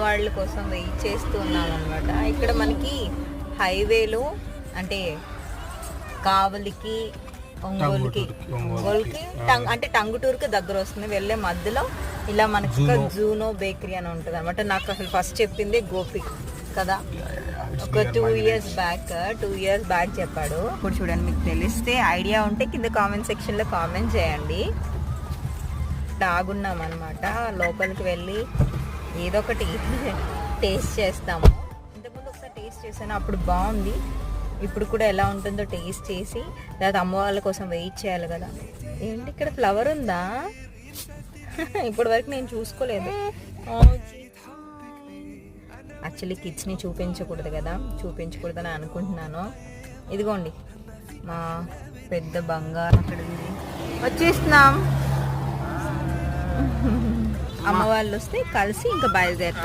వాళ్ళ కోసం వెయిట్ చేస్తూ ఉన్నాం అనమాట. ఇక్కడ మనకి హైవేలో అంటే కావలికి ఒంగోలుకి అంటే టంగుటూరుకి దగ్గర వస్తుంది. వెళ్ళే మధ్యలో ఇలా మనకి జూనో బేకరీ అని ఉంటుంది అనమాట. నాకు అసలు ఫస్ట్ చెప్పింది గోపి కదా, ఒక 2 years బ్యాక్ చెప్పాడు. ఇప్పుడు చూడండి, మీకు తెలిస్తే ఐడియా ఉంటే కింద కామెంట్ సెక్షన్లో కామెంట్ చేయండి. ఆగున్నాం అనమాట. లోపలికి వెళ్ళి ఏదో ఒకటి టేస్ట్ చేస్తాము. ఇంతకుముందు ఒకసారి టేస్ట్ చేశాను, అప్పుడు బాగుంది. ఇప్పుడు కూడా ఎలా ఉంటుందో టేస్ట్ చేసి తర్వాత అమ్మ వాళ్ళ కోసం వెయిట్ చేయాలి కదా. ఏంటి ఇక్కడ ఫ్లవర్ ఉందా? ఇప్పటి వరకు నేను చూసుకోలేదు. యాక్చువల్లీ కిడ్స్ని చూపించకూడదు కదా, చూపించకూడదని అనుకుంటున్నాను. ఇదిగోండి మా పెద్ద బంగారం అక్కడ ఉంది. వచ్చేస్తున్నాం. అమ్మ వాళ్ళు వస్తే కలిసి ఇంకా బయలుదేరుతాం.